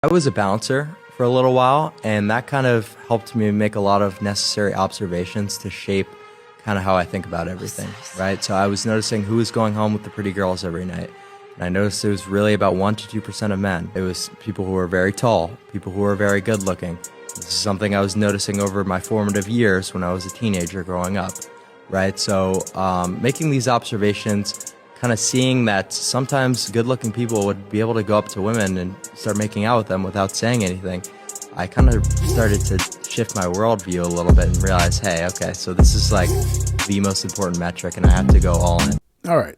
I was a bouncer for a little while, and that kind of helped me make a lot of necessary observations to shape kind of how I think about everything, right? So I was noticing who was going home with the pretty girls every night. And I noticed it was really about 1 to 2% of men. It was people who were very tall, people who were very good looking. This is something I was noticing over my formative years when I was a teenager growing up, right? So making these observations, kind of seeing that sometimes good-looking people would be able to go up to women and start making out with them without saying anything. I kind of started to shift my worldview a little bit and realize, hey, okay, so this is like the most important metric and I have to go all in. All right.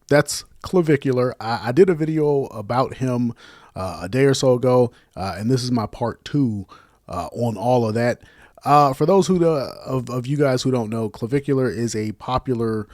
That's Clavicular. I did a video about him a day or so ago, and this is my part 2 on all of that. For those who of you guys who don't know, Clavicular is a popular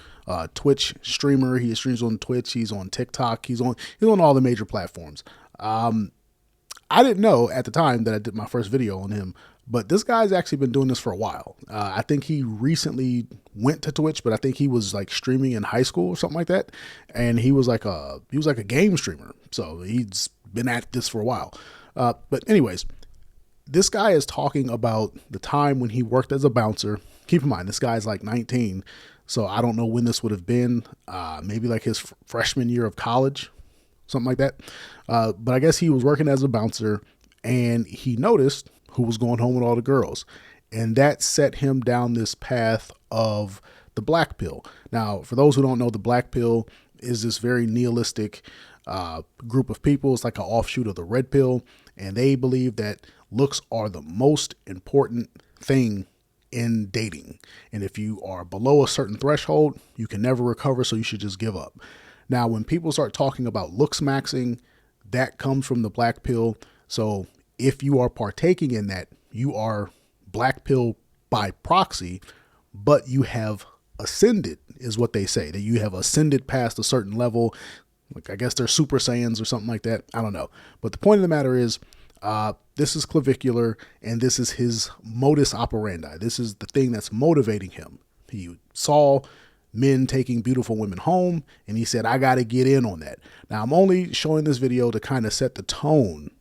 Twitch streamer. He streams on Twitch. He's on TikTok. He's on all the major platforms. I didn't know at the time that I did my first video on him, but this guy's actually been doing this for a while. I think he recently went to Twitch, but I think he was like streaming in high school or something like that. And he was like a game streamer. So he's been at this for a while. But anyways, this guy is talking about the time when he worked as a bouncer. Keep in mind, this guy's like 19. So I don't know when this would have been, maybe like his freshman year of college, something like that. But I guess he was working as a bouncer and he noticed who was going home with all the girls. And that set him down this path of the black pill. Now, for those who don't know, the black pill is this very nihilistic group of people. It's like an offshoot of the red pill. And they believe that looks are the most important thing in dating. And if you are below a certain threshold, you can never recover. So you should just give up. Now, when people start talking about looksmaxing, that comes from the black pill. So if you are partaking in that, you are black pill by proxy, but you have ascended, is what they say, that you have ascended past a certain level. Like, I guess they're super saiyans or something like that. I don't know. But the point of the matter is, this is Clavicular and this is his modus operandi. This is the thing that's motivating him. He saw men taking beautiful women home and he said, I got to get in on that. Now, I'm only showing this video to kind of set the tone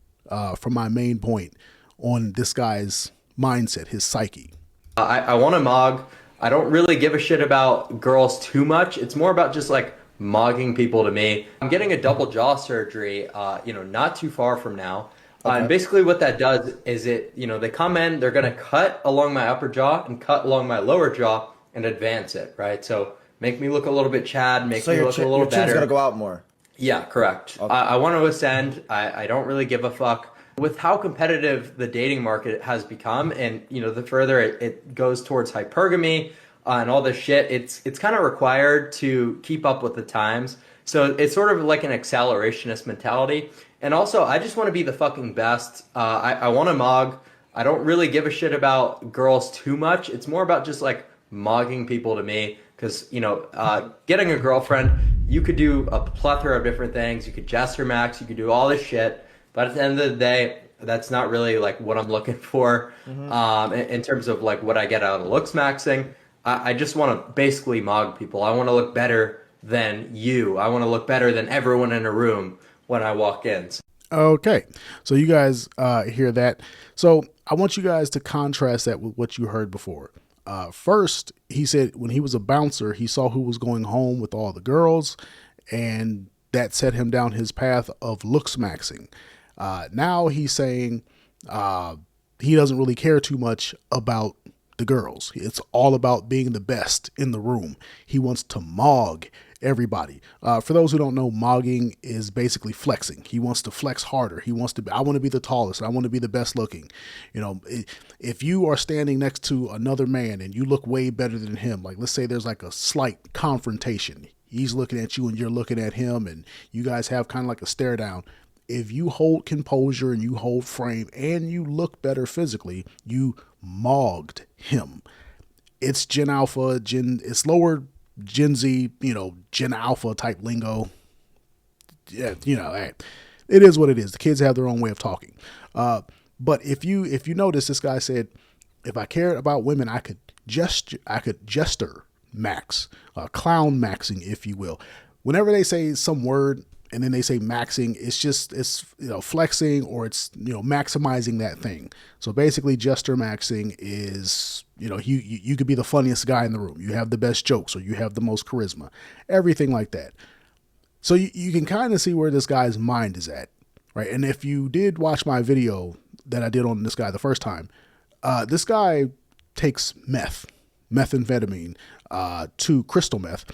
for my main point on this guy's mindset, his psyche. I want to mog. I don't really give a shit about girls too much. It's more about just like mogging people to me. I'm getting a double jaw surgery, not too far from now. Okay. And basically what that does is they come in, they're going to cut along my upper jaw and cut along my lower jaw and advance it, right? So make me look a little bit Chad, make me look a little better. Your chin's going to go out more. Yeah, correct. Okay. I want to ascend. I don't really give a fuck. With how competitive the dating market has become, and the further it goes towards hypergamy and all this shit, it's kind of required to keep up with the times. So it's sort of like an accelerationist mentality. And also, I just want to be the fucking best. I want to mog. I don't really give a shit about girls too much. It's more about just like mogging people to me. Because, getting a girlfriend, you could do a plethora of different things. You could gesture max, you could do all this shit. But at the end of the day, that's not really like what I'm looking for in terms of like what I get out of looks maxing. I just want to basically mog people. I want to look better than you. I want to look better than everyone in a room when I walk in. Okay, so you guys hear that. So I want you guys to contrast that with what you heard before. First, he said when he was a bouncer, he saw who was going home with all the girls, and that set him down his path of looks maxing. Now he's saying he doesn't really care too much about the girls. It's all about being the best in the room. He wants to mog everybody. For those who don't know, mogging is basically flexing. He wants to flex harder. He wants to be, I want to be the tallest. I want to be the best looking. If you are standing next to another man and you look way better than him, like let's say there's like a slight confrontation. He's looking at you and you're looking at him and you guys have kind of like a stare down. If you hold composure and you hold frame and you look better physically, you mogged him. It's Gen Alpha, it's lower Gen Z, Gen Alpha type lingo. Yeah, it is what it is. The kids have their own way of talking. But if you notice, this guy said, if I cared about women, I could jester max, clown maxing, if you will. Whenever they say some word and then they say maxing, it's flexing, or it's maximizing that thing. So basically gesture maxing is you could be the funniest guy in the room, you have the best jokes, or you have the most charisma, everything like that. So you can kind of see where this guy's mind is at, right? And if you did watch my video that I did on this guy the first time, this guy takes methamphetamine, to crystal meth.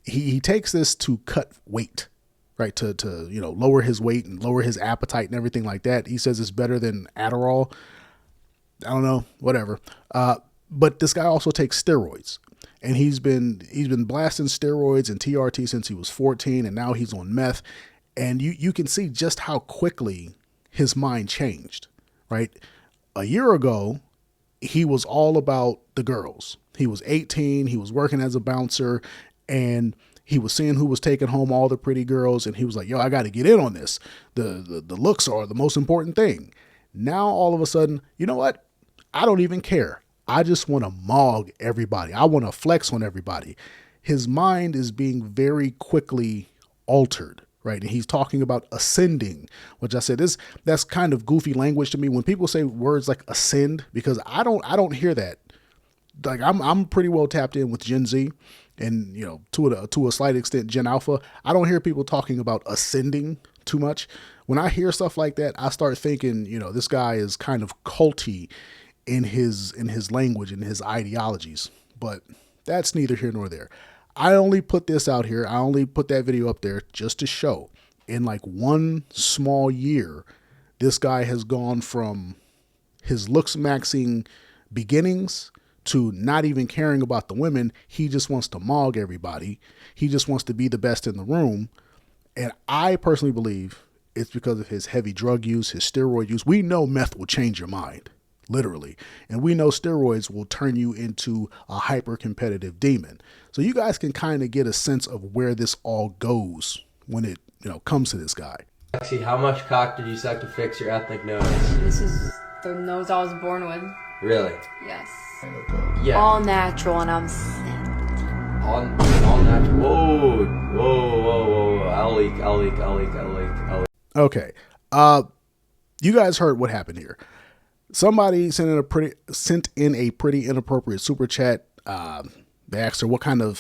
He takes this to cut weight, right? To lower his weight and lower his appetite and everything like that. He says it's better than Adderall. I don't know, whatever. But this guy also takes steroids, and he's been blasting steroids and TRT since he was 14, and now he's on meth. And you can see just how quickly his mind changed, right? A year ago, he was all about the girls. He was 18. He was working as a bouncer, and he was seeing who was taking home all the pretty girls. And he was like, yo, I got to get in on this. The looks are the most important thing. Now, all of a sudden, you know what? I don't even care. I just want to mog everybody. I want to flex on everybody. His mind is being very quickly altered, right? And he's talking about ascending, which I said that's kind of goofy language to me when people say words like ascend, because I don't hear that. Like I'm pretty well tapped in with Gen Z, and to a slight extent Gen Alpha. I don't hear people talking about ascending too much. When I hear stuff like that, I start thinking, this guy is kind of culty in his language and his ideologies. But that's neither here nor there. I only put this out here. I only put that video up there just to show, in like one small year, this guy has gone from his looks maxing beginnings to not even caring about the women. He just wants to mog everybody. He just wants to be the best in the room. And I personally believe it's because of his heavy drug use, his steroid use. We know meth will change your mind, literally. And we know steroids will turn you into a hyper-competitive demon. So you guys can kind of get a sense of where this all goes when it comes to this guy. Actually, how much cock did you suck to fix your ethnic nose? This is the nose I was born with. Really? Yes. Yeah. All natural, and I'm sick. All natural. Whoa. I'll leak. Okay. You guys heard what happened here. Somebody sent in a pretty inappropriate super chat. They asked her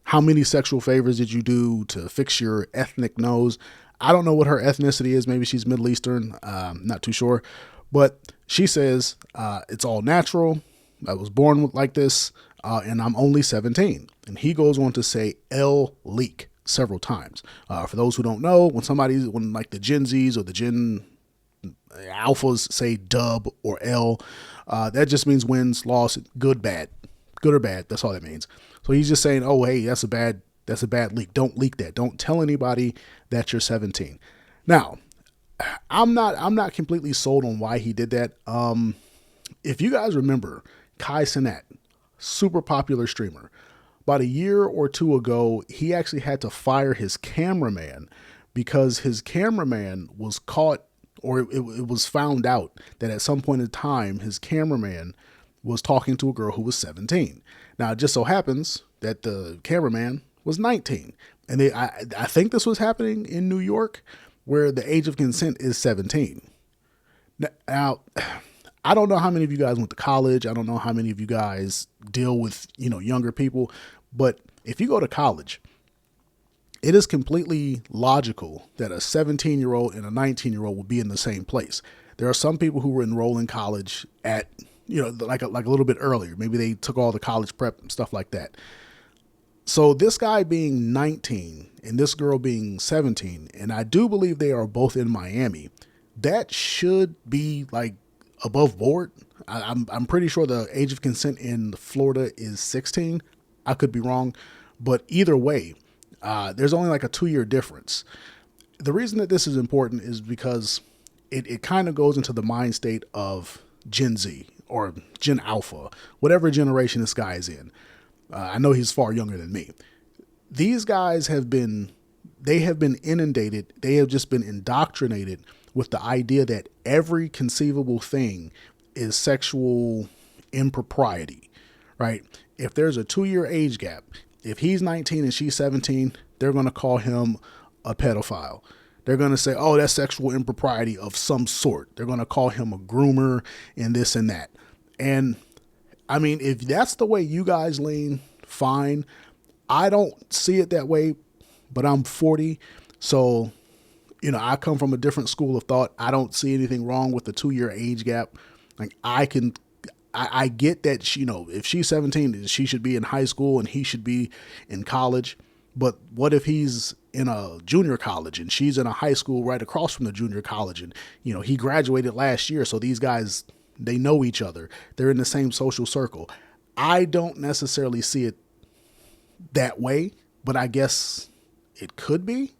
how many sexual favors did you do to fix your ethnic nose? I don't know what her ethnicity is. Maybe she's Middle Eastern. Not too sure. But she says, it's all natural. I was born like this, and I'm only 17. And he goes on to say L leak several times. For those who don't know, when like the Gen Zs or the Gen Alphas say dub or L, that just means wins, loss, good or bad. That's all that means. So he's just saying, oh, hey, that's a bad leak. Don't leak that. Don't tell anybody that you're 17. Now, I'm not completely sold on why he did that. If you guys remember, Kai Cenat, super popular streamer, about a year or two ago, he actually had to fire his cameraman because his cameraman was caught, or it was found out that at some point in time, his cameraman was talking to a girl who was 17. Now, it just so happens that the cameraman was 19. And I think this was happening in New York, where the age of consent is 17. Now, I don't know how many of you guys went to college. I don't know how many of you guys deal with, younger people. But if you go to college, it is completely logical that a 17-year-old and a 19-year-old will be in the same place. There are some people who were enrolling in college at, like a little bit earlier. Maybe they took all the college prep and stuff like that. So this guy being 19 and this girl being 17, and I do believe they are both in Miami, that should be like above board. I'm pretty sure the age of consent in Florida is 16. I could be wrong, but either way, there's only like a 2-year difference. The reason that this is important is because it kind of goes into the mind state of Gen Z or Gen Alpha, whatever generation this guy is in. I know he's far younger than me. These guys have been inundated. They have just been indoctrinated with the idea that every conceivable thing is sexual impropriety, right? If there's a 2-year age gap, if he's 19 and she's 17, they're going to call him a pedophile. They're going to say, oh, that's sexual impropriety of some sort. They're going to call him a groomer and this and that. And I mean, if that's the way you guys lean, fine. I don't see it that way, but I'm 40. So, I come from a different school of thought. I don't see anything wrong with the 2-year age gap. Like I get that, if she's 17, she should be in high school and he should be in college. But what if he's in a junior college and she's in a high school right across from the junior college? And, he graduated last year. So these guys, they know each other. They're in the same social circle. I don't necessarily see it that way, but I guess it could be,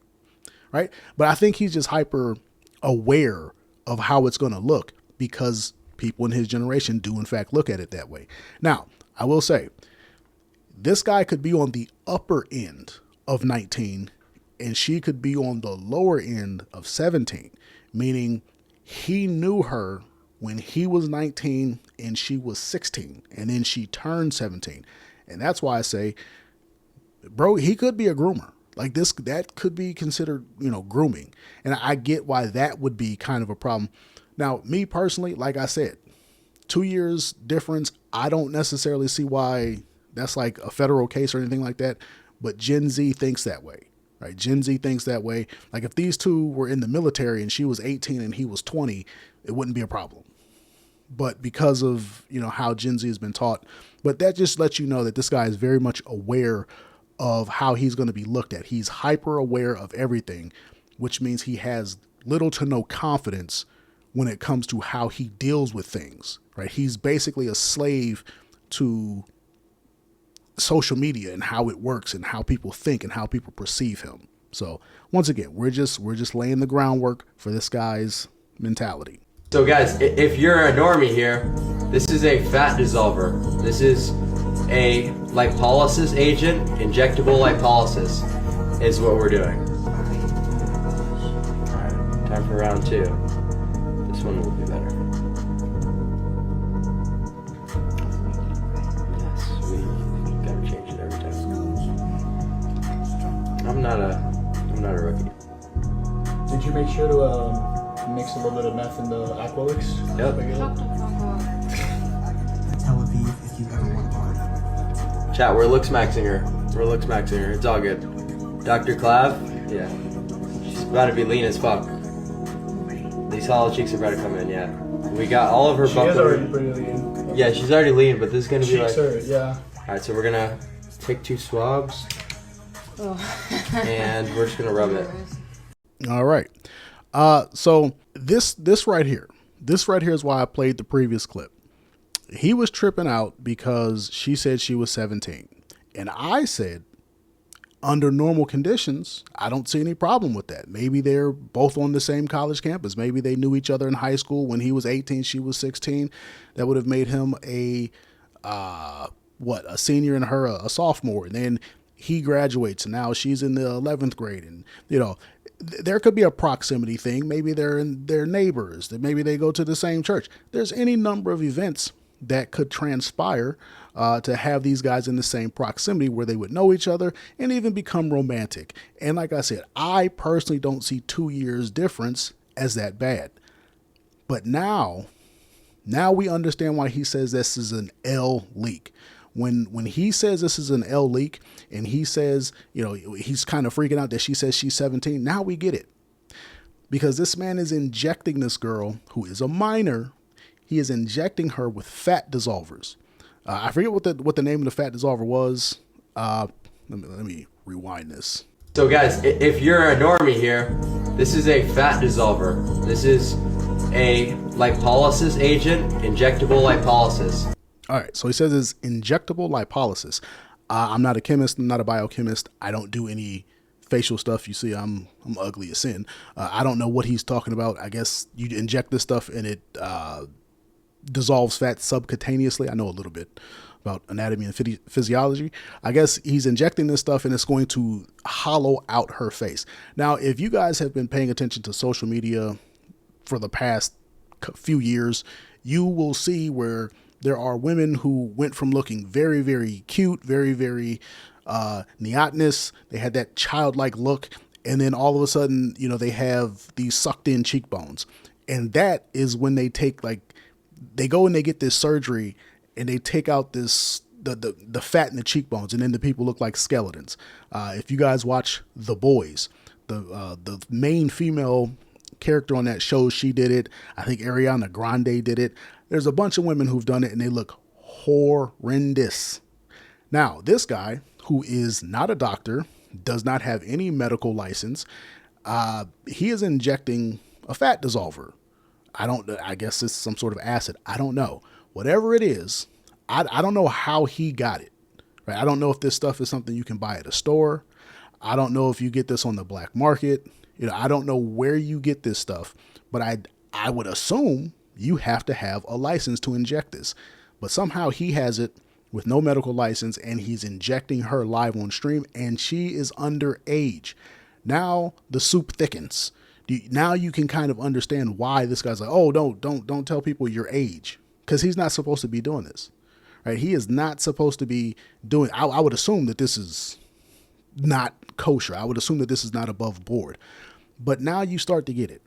right? But I think he's just hyper aware of how it's going to look because people in his generation do in fact look at it that way. Now, I will say, this guy could be on the upper end of 19 and she could be on the lower end of 17, meaning he knew her when he was 19 and she was 16 and then she turned 17. And that's why I say, bro, he could be a groomer. Like that could be considered, grooming. And I get why that would be kind of a problem. Now, me personally, like I said, 2 years difference, I don't necessarily see why that's like a federal case or anything like that. But Gen Z thinks that way, right? Gen Z thinks that way. Like if these two were in the military and she was 18 and he was 20, it wouldn't be a problem. But because of, how Gen Z has been taught, but that just lets you know that this guy is very much aware of how he's going to be looked at. He's hyper aware of everything, which means he has little to no confidence when it comes to how he deals with things, right? He's basically a slave to social media and how it works and how people think and how people perceive him. So once again, we're just laying the groundwork for this guy's mentality. So guys, if you're a normie here, this is a fat dissolver. This is a lipolysis agent, injectable lipolysis is what we're doing. Alright, time for round 2. This one will be better. Yes, we gotta change it every time. I'm not a rookie. Did you make sure to mix a little bit of meth in the Aqualix? Yep. Tel Aviv, if you ever want part. Chat, we're looksmaxing her. It's all good. Dr. Clav? Yeah. She's about to be lean as fuck. These hollow cheeks are about to come in, yeah. We got all of her She buffalo. is already pretty lean. Yeah, she's already lean, but this is gonna be Cheeks like... are, yeah. Alright, so we're gonna take 2 swabs. Oh. And we're just gonna rub it. All right. So this right here is why I played the previous clip. He was tripping out because she said she was 17. And I said, under normal conditions, I don't see any problem with that. Maybe they're both on the same college campus. Maybe they knew each other in high school. When he was 18, she was 16. That would have made him a senior and her a sophomore. And then he graduates and now she's in the 11th grade. And, there could be a proximity thing. Maybe they're neighbors. Maybe they go to the same church. There's any number of events that could transpire to have these guys in the same proximity where they would know each other and even become romantic. And like I said, I personally don't see 2 years difference as that bad. But now we understand why he says this is an L leak. When he says this is an L leak and he says, he's kind of freaking out that she says she's 17. Now we get it. Because this man is injecting this girl who is a minor. He is injecting her with fat dissolvers. I forget what the name of the fat dissolver was. Let me rewind this. So guys, if you're a normie here, this is a fat dissolver. This is a lipolysis agent, injectable lipolysis. All right, so he says it's injectable lipolysis. I'm not a chemist. I'm not a biochemist. I don't do any facial stuff. You see, I'm ugly as sin. I don't know what he's talking about. I guess you inject this stuff and it dissolves fat subcutaneously. I know a little bit about anatomy and physiology. I guess he's injecting this stuff and it's going to hollow out her face. Now, if you guys have been paying attention to social media for the past few years, you will see where there are women who went from looking very, very cute, very, very neotenous. They had that childlike look. And then all of a sudden, you know, they have these sucked in cheekbones. And that is when they take, like, they go and they get this surgery and they take out this, the fat in the cheekbones. And then the people look like skeletons. If you guys watch The Boys, the main female character on that show, she did it. I think Ariana Grande did it. There's a bunch of women who've done it and they look horrendous. Now, this guy, who is not a doctor, does not have any medical license, he is injecting a fat dissolver. I guess it's some sort of acid. I don't know. Whatever it is, I don't know how he got it. Right? I don't know if this stuff is something you can buy at a store. I don't know if you get this on the black market. You know, I don't know where you get this stuff, but I would assume you have to have a license to inject this. But somehow he has it with no medical license, and he's injecting her live on stream, and she is underage. Now the soup thickens. Now you can kind of understand why this guy's like, oh, don't tell people your age, because he's not supposed to be doing this, right? He is not supposed to be doing. I would assume that this is not kosher. I would assume that this is not above board. But now you start to get it.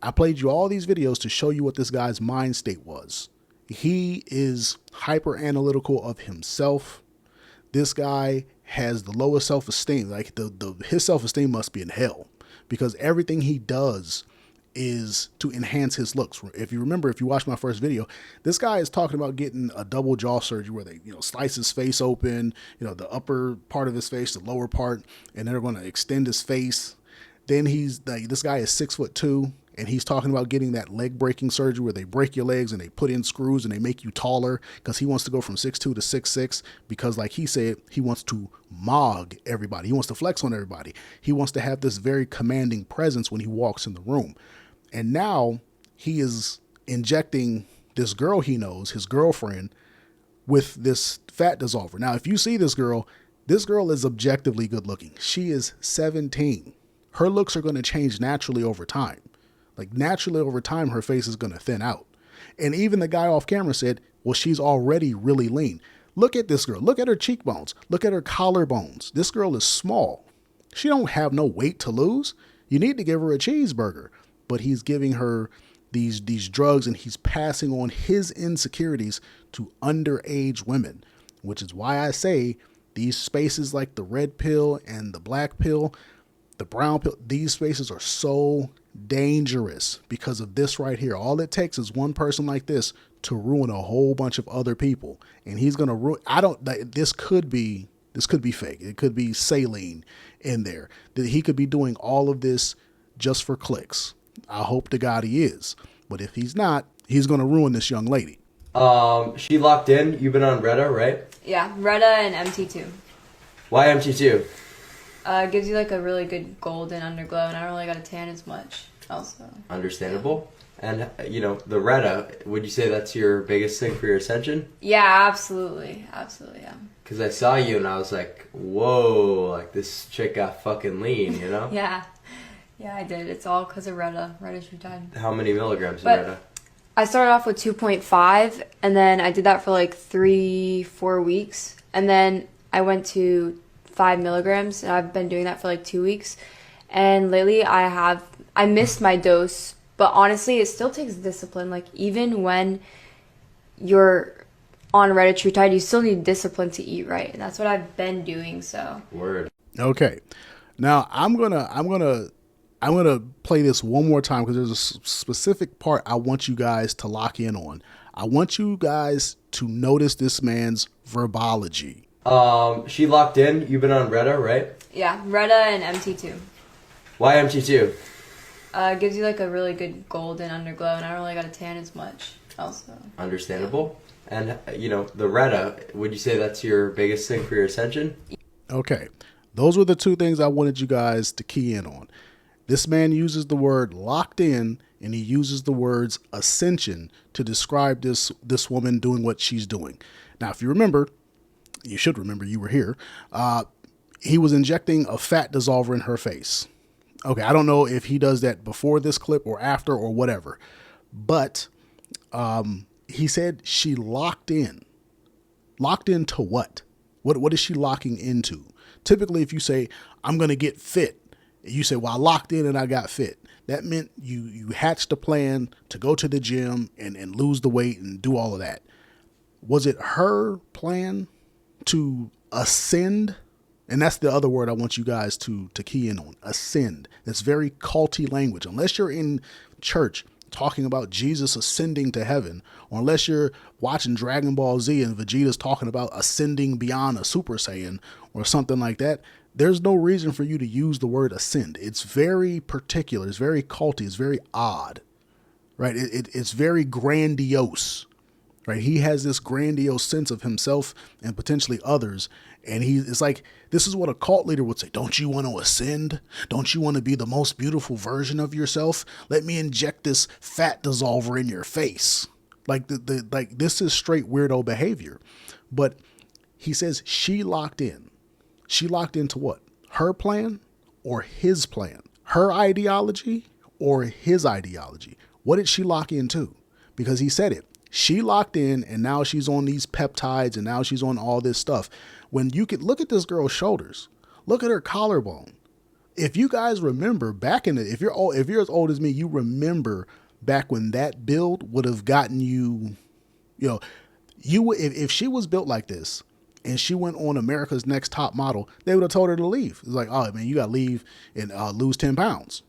I played you all these videos to show you what this guy's mind state was. He is hyper analytical of himself. This guy has the lowest self-esteem. Like his self-esteem must be in hell, because everything he does is to enhance his looks. If you remember, if you watched my first video, this guy is talking about getting a double jaw surgery where they, you know, slice his face open, you know, the upper part of his face, the lower part, and they're going to extend his face. Then he's like, this guy is 6'2", and he's talking about getting that leg breaking surgery where they break your legs and they put in screws and they make you taller, because he wants to go from 6'2" to 6'6", because like he said, he wants to mog everybody. He wants to flex on everybody. He wants to have this very commanding presence when he walks in the room. And now he is injecting this girl he knows, his girlfriend, with this fat dissolver. Now, if you see this girl is objectively good looking. She is 17. Her looks are going to change naturally over time. Like naturally over time, her face is going to thin out. And even the guy off camera said, well, she's already really lean. Look at this girl. Look at her cheekbones. Look at her collarbones. This girl is small. She don't have no weight to lose. You need to give her a cheeseburger. But he's giving her these drugs, and he's passing on his insecurities to underage women, which is why I say these spaces like the red pill and the black pill, the brown pill, these spaces are so dangerous because of this right here. All it takes is one person like this to ruin a whole bunch of other people. And he's going to ruin, this could be fake. It could be saline in there. That he could be doing all of this just for clicks. I hope to God he is. But if he's not, he's going to ruin this young lady. She locked in. You've been on Retta, right? Yeah, Retta and MT2. Why MT2? Gives you like a really good golden underglow, and I don't really got a tan as much also. Understandable. And, you know, the Retta, would you say that's your biggest thing for your ascension? Yeah, absolutely. Absolutely, yeah. Because I saw you and I was like, whoa, like this chick got fucking lean, you know? Yeah. Yeah, I did. It's all because of Retta. Retta's retired. How many milligrams of But Retta? I started off with 2.5, and then I did that for like 3-4 weeks. And then I went to 5 milligrams, and I've been doing that for like 2 weeks. And lately I missed my dose, but honestly, it still takes discipline. Like even when you're on Retatrutide, you still need discipline to eat right. And that's what I've been doing, so. Word. Okay. Now I'm gonna play this one more time because there's a specific part I want you guys to lock in on. I want you guys to notice this man's verbology. She locked in. You've been on Retta, right? Yeah, Retta and MT2. Why MT2? Gives you like a really good golden underglow, and I don't really got a tan as much also. Understandable. And, you know, the Retta, would you say that's your biggest thing for your ascension? Okay. Those were the two things I wanted you guys to key in on. This man uses the word locked in, and he uses the words ascension to describe this woman doing what she's doing. Now, if you remember, you should remember you were here, he was injecting a fat dissolver in her face. Okay, I don't know if he does that before this clip or after or whatever, but he said she locked in. Locked into what? What is she locking into? Typically, if you say, I'm going to get fit, You say, well, I locked in and I got fit. That meant you hatched a plan to go to the gym and lose the weight and do all of that. Was it her plan to ascend? And that's the other word I want you guys to key in on. Ascend. It's very culty language. Unless you're in church talking about Jesus ascending to heaven, or unless you're watching Dragon Ball Z and Vegeta's talking about ascending beyond a Super Saiyan or something like that, there's no reason for you to use the word ascend. It's very particular. It's very culty. It's very odd, right? It's very grandiose, right? He has this grandiose sense of himself and potentially others. And it's like, this is what a cult leader would say. Don't you want to ascend? Don't you want to be the most beautiful version of yourself? Let me inject this fat dissolver in your face. Like like this is straight weirdo behavior. But he says she locked in. She locked into what? Her plan or his plan? Her ideology or his ideology? What did she lock into? Because he said it. She locked in and now she's on these peptides and now she's on all this stuff. When you could look at this girl's shoulders, look at her collarbone. If you guys remember back in if you're as old as me, you remember back when that build would have gotten you, if she was built like this and she went on America's Next Top Model, they would have told her to leave. It's like, oh man, you got to leave and lose 10 pounds.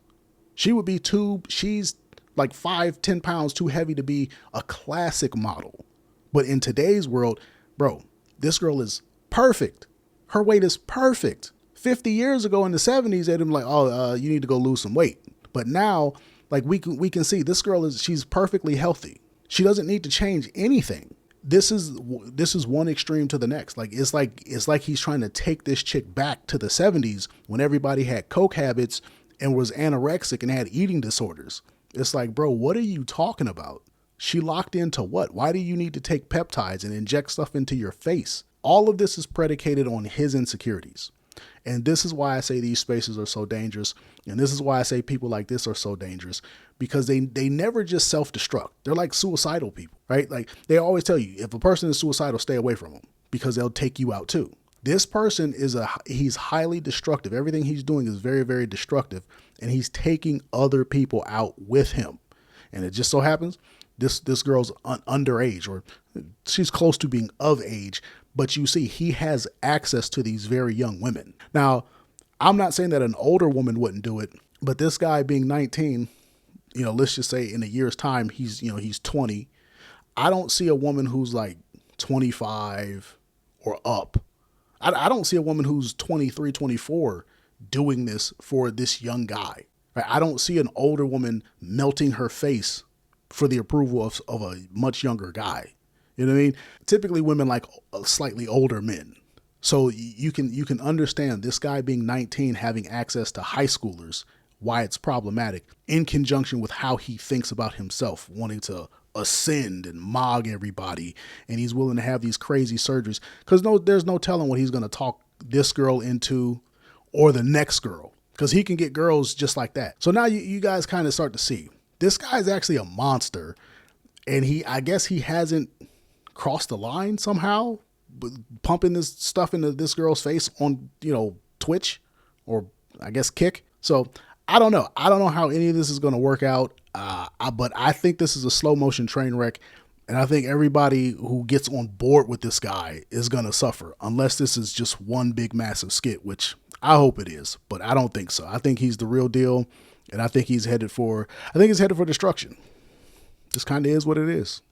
She would be she's like 5-10 pounds too heavy to be a classic model. But in today's world, bro, this girl is perfect. Her weight is perfect. 50 years ago in the 70s, they'd been like, oh, you need to go lose some weight. But now, like we can see this girl she's perfectly healthy. She doesn't need to change anything. This is one extreme to the next. It's like he's trying to take this chick back to the 70s when everybody had coke habits and was anorexic and had eating disorders. It's like, bro, what are you talking about? She locked into what? Why do you need to take peptides and inject stuff into your face? All of this is predicated on his insecurities. And this is why I say these spaces are so dangerous. And this is why I say people like this are so dangerous, because they never just self-destruct. They're like suicidal people, right? Like they always tell you, if a person is suicidal, stay away from them because they'll take you out too. This person he's highly destructive. Everything he's doing is very, very destructive, and he's taking other people out with him. And it just so happens this girl's underage, or she's close to being of age, but you see, he has access to these very young women. Now, I'm not saying that an older woman wouldn't do it, but this guy being 19, let's just say in a year's time, he's 20. I don't see a woman who's like 25 or up. I don't see a woman who's 23, 24 doing this for this young guy. Right? I don't see an older woman melting her face for the approval of a much younger guy. You know what I mean? Typically women like slightly older men. So you can understand this guy being 19, having access to high schoolers, why it's problematic in conjunction with how he thinks about himself, wanting to ascend and mog everybody. And he's willing to have these crazy surgeries because there's no telling what he's going to talk this girl into or the next girl, because he can get girls just like that. So now you guys kind of start to see this guy's actually a monster. And I guess he hasn't crossed the line somehow, pumping this stuff into this girl's face on, Twitch or I guess Kick. So I don't know. I don't know how any of this is going to work out. But I think this is a slow motion train wreck. And I think everybody who gets on board with this guy is going to suffer unless this is just one big massive skit, which I hope it is, but I don't think so. I think he's the real deal. And I think he's headed for destruction. Just kind of is what it is.